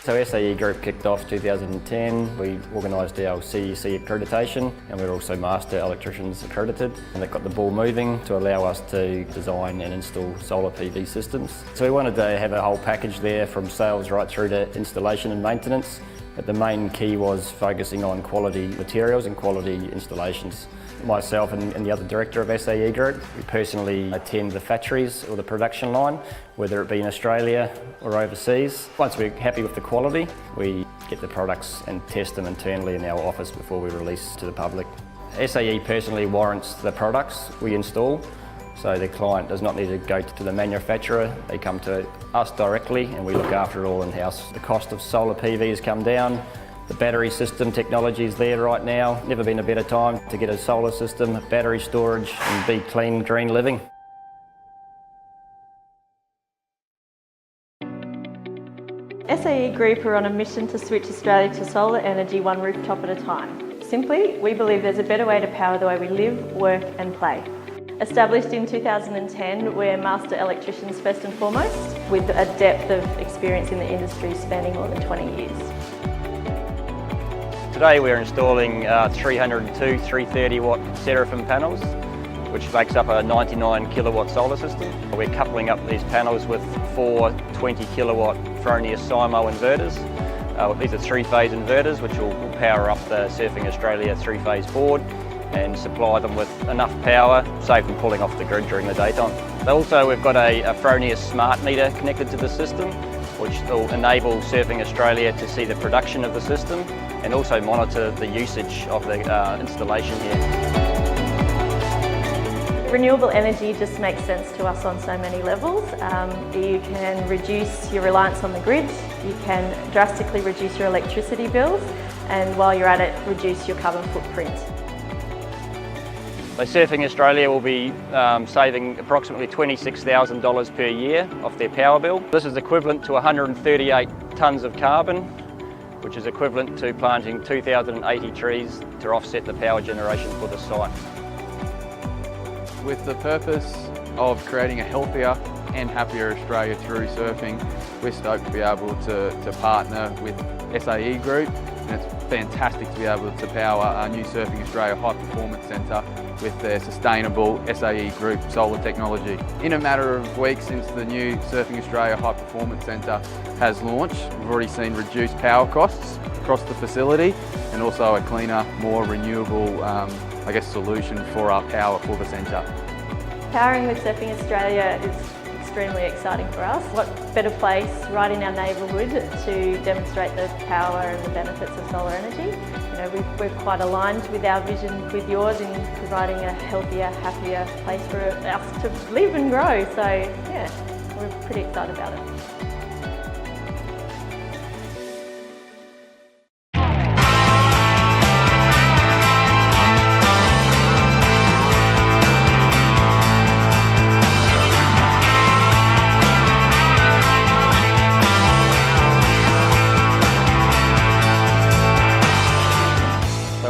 So SAE Group kicked off 2010. We organised our CEC accreditation and we're also Master Electricians accredited, and that got the ball moving to allow us to design and install solar PV systems. So we wanted to have a whole package there from sales right through to installation and maintenance, but the main key was focusing on quality materials and quality installations. Myself and the other director of SAE Group, we personally attend the factories or the production line, whether it be in Australia or overseas. Once we're happy with the quality, we get the products and test them internally in our office before we release to the public. SAE personally warrants the products we install, so the client does not need to go to the manufacturer. They come to us directly and we look after it all in-house. The cost of solar PV has come down. The battery system technology is there right now. Never been a better time to get a solar system, battery storage and be clean, green living. SAE Group are on a mission to switch Australia to solar energy one rooftop at a time. Simply, we believe there's a better way to power the way we live, work and play. Established in 2010, we're master electricians first and foremost, with a depth of experience in the industry spanning more than 20 years. Today we're installing 302 330 watt Seraphim panels, which makes up a 99 kilowatt solar system. We're coupling up these panels with 4 20 kilowatt Fronius Simo inverters. These are 3-phase inverters which will power up the Surfing Australia 3-phase board and supply them with enough power, save them pulling off the grid during the daytime. Also, we've got a Fronius smart meter connected to the system, which will enable Surfing Australia to see the production of the system and also monitor the usage of the installation here. Renewable energy just makes sense to us on so many levels. You can reduce your reliance on the grid, you can drastically reduce your electricity bills, and while you're at it, reduce your carbon footprint. So Surfing Australia will be saving approximately $26,000 per year off their power bill. This is equivalent to 138 tonnes of carbon, which is equivalent to planting 2,080 trees to offset the power generation for the site. With the purpose of creating a healthier and happier Australia through surfing, we're stoked to be able to partner with SAE Group, and it's fantastic to be able to power our new Surfing Australia High Performance Centre with their sustainable SAE Group solar technology. In a matter of weeks since the new Surfing Australia High Performance Centre has launched, we've already seen reduced power costs across the facility and also a cleaner, more renewable solution for our power for the centre. Powering with Surfing Australia is extremely exciting for us. What better place right in our neighbourhood to demonstrate the power and the benefits of solar energy. You know, we're quite aligned with our vision with yours in providing a healthier, happier place for us to live and grow. So yeah, we're pretty excited about it.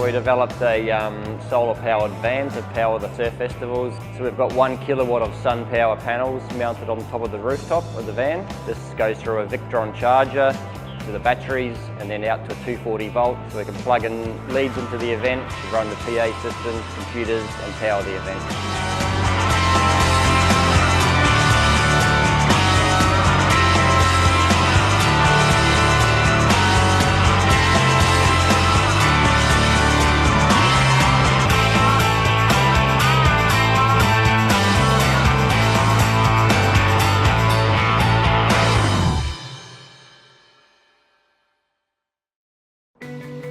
We developed a solar-powered van to power the surf festivals. So we've got 1 kilowatt of sun power panels mounted on top of the rooftop of the van. This goes through a Victron charger to the batteries and then out to a 240 volt, so we can plug in leads into the event, run the PA system, computers and power the event.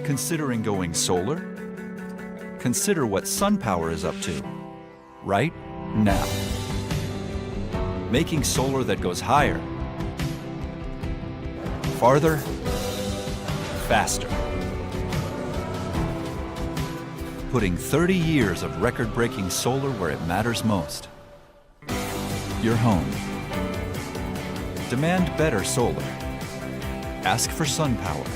Considering going solar? Consider what SunPower is up to right now. Making solar that goes higher, farther, faster. Putting 30 years of record-breaking solar where it matters most. Your home. Demand better solar. Ask for SunPower.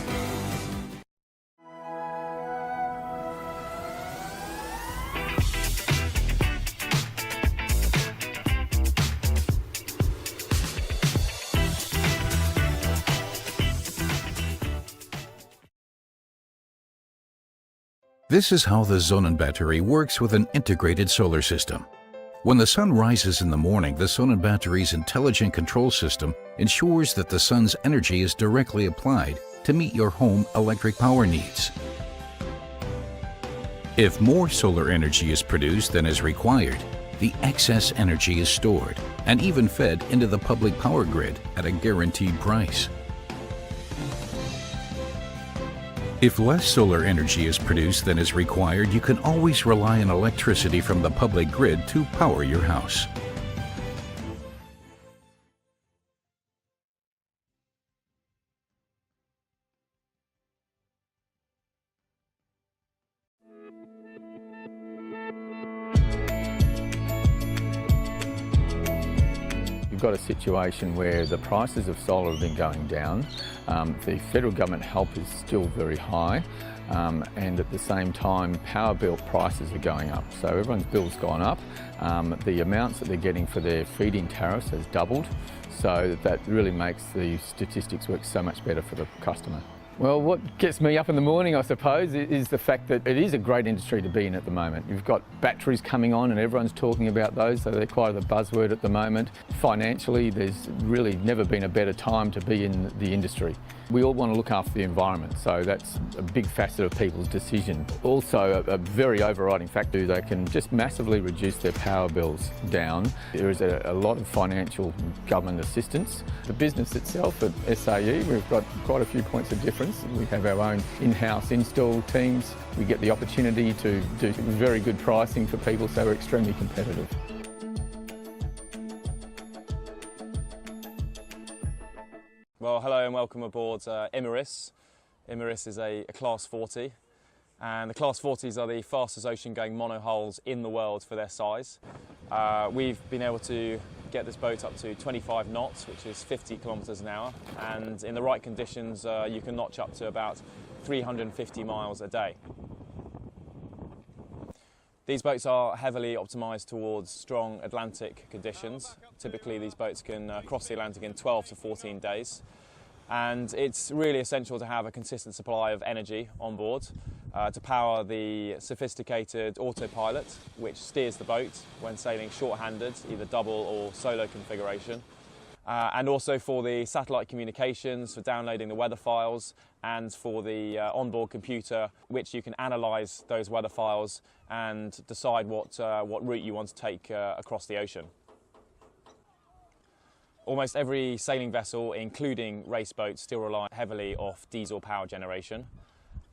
This is how the Sonnenbatterie works with an integrated solar system. When the sun rises in the morning, the Sonnenbatterie's intelligent control system ensures that the sun's energy is directly applied to meet your home electric power needs. If more solar energy is produced than is required, the excess energy is stored and even fed into the public power grid at a guaranteed price. If less solar energy is produced than is required, you can always rely on electricity from the public grid to power your house. You've got a situation where the prices of solar have been going down. The federal government help is still very high, and at the same time power bill prices are going up. So everyone's bill's gone up. The amounts that they're getting for their feed-in tariffs has doubled, so that really makes the statistics work so much better for the customer. Well, what gets me up in the morning, I suppose, is the fact that it is a great industry to be in at the moment. You've got batteries coming on and everyone's talking about those, so they're quite the buzzword at the moment. Financially, there's really never been a better time to be in the industry. We all want to look after the environment, so that's a big facet of people's decision. Also, a very overriding factor, they can just massively reduce their power bills down. There is a lot of financial government assistance. The business itself at SAE, we've got quite a few points of difference. We have our own in-house install teams. We get the opportunity to do very good pricing for people, so we're extremely competitive. Well, hello and welcome aboard Imerys. Imerys is a Class 40, and the Class 40s are the fastest ocean-going monohulls in the world for their size. We've been able to get this boat up to 25 knots, which is 50 kilometres an hour, and in the right conditions you can notch up to about 350 miles a day. These boats are heavily optimised towards strong Atlantic conditions. Typically these boats can cross the Atlantic in 12 to 14 days. And it's really essential to have a consistent supply of energy on board to power the sophisticated autopilot which steers the boat when sailing short-handed, either double or solo configuration. And also for the satellite communications, for downloading the weather files, and for the onboard computer, which you can analyse those weather files and decide what route you want to take across the ocean. Almost every sailing vessel, including race boats, still rely heavily off diesel power generation.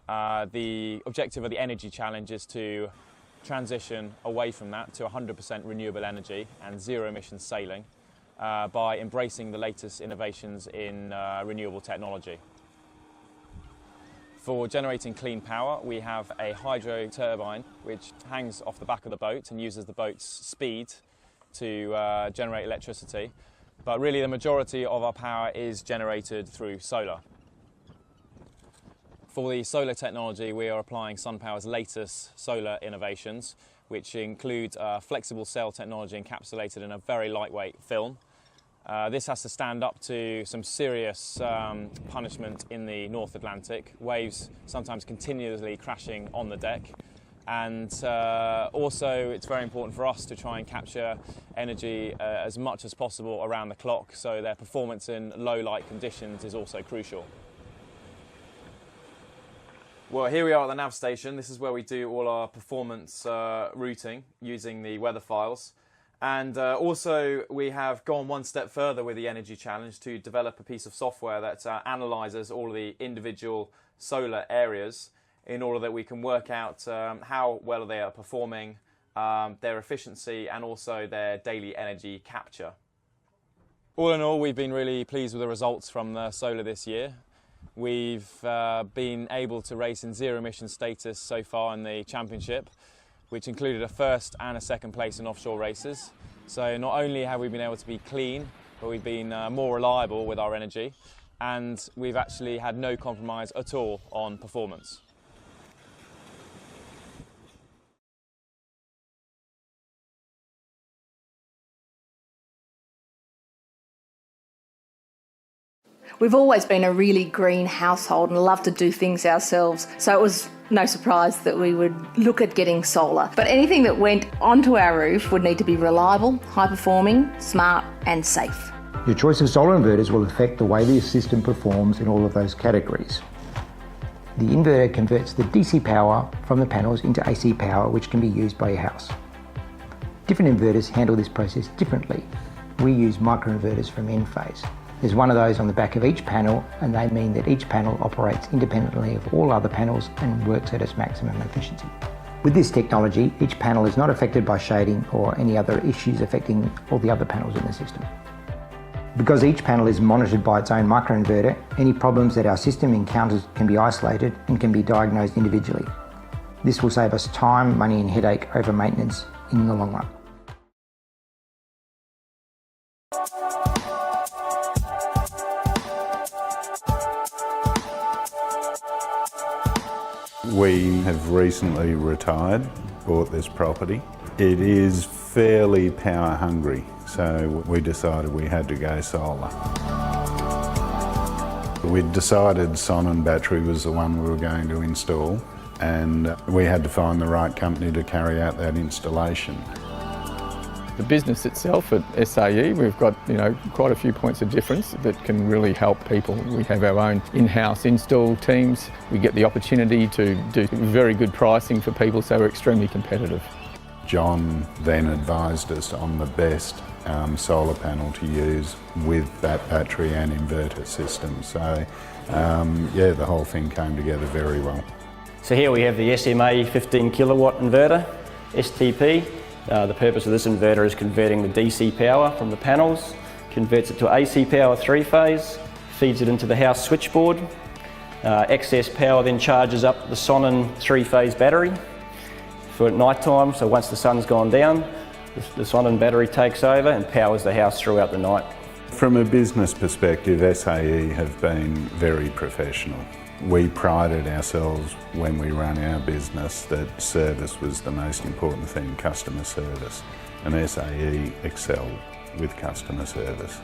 The objective of the energy challenge is to transition away from that to 100% renewable energy and zero emission sailing by embracing the latest innovations in renewable technology. For generating clean power, we have a hydro turbine which hangs off the back of the boat and uses the boat's speed to generate electricity. But really the majority of our power is generated through solar. For the solar technology, we are applying SunPower's latest solar innovations, which include flexible cell technology encapsulated in a very lightweight film. This has to stand up to some serious punishment in the North Atlantic, waves sometimes continuously crashing on the deck. And also it's very important for us to try and capture energy as much as possible around the clock, so their performance in low light conditions is also crucial. Well, here we are at the nav station. This is where we do all our performance routing using the weather files. And also we have gone one step further with the energy challenge to develop a piece of software that analyses all of the individual solar areas in order that we can work out how well they are performing, their efficiency and also their daily energy capture. All in all, we've been really pleased with the results from the solar this year. We've been able to race in zero emission status so far in the championship, which included a first and a second place in offshore races. So not only have we been able to be clean, but we've been more reliable with our energy, and we've actually had no compromise at all on performance. We've always been a really green household and love to do things ourselves, so it was no surprise that we would look at getting solar. But anything that went onto our roof would need to be reliable, high-performing, smart and safe. Your choice of solar inverters will affect the way the system performs in all of those categories. The inverter converts the DC power from the panels into AC power, which can be used by your house. Different inverters handle this process differently. We use microinverters from Enphase. There's one of those on the back of each panel, and they mean that each panel operates independently of all other panels and works at its maximum efficiency. With this technology, each panel is not affected by shading or any other issues affecting all the other panels in the system. Because each panel is monitored by its own microinverter, any problems that our system encounters can be isolated and can be diagnosed individually. This will save us time, money and headache over maintenance in the long run. We have recently retired, bought this property. It is fairly power hungry, so we decided we had to go solar. We decided Sonnen battery was the one we were going to install, and we had to find the right company to carry out that installation. The business itself at SAE, we've got quite a few points of difference that can really help people. We have our own in-house install teams. We get the opportunity to do very good pricing for people, so we're extremely competitive. John then advised us on the best solar panel to use with that battery and inverter system. So yeah, the whole thing came together very well. So here we have the SMA 15 kilowatt inverter, STP. The purpose of this inverter is converting the DC power from the panels, converts it to AC power 3-phase, feeds it into the house switchboard. Excess power then charges up the Sonnen 3-phase battery for at night time, so once the sun's gone down, the Sonnen battery takes over and powers the house throughout the night. From a business perspective, SAE have been very professional. We prided ourselves when we run our business that service was the most important thing, customer service, and SAE excel with customer service.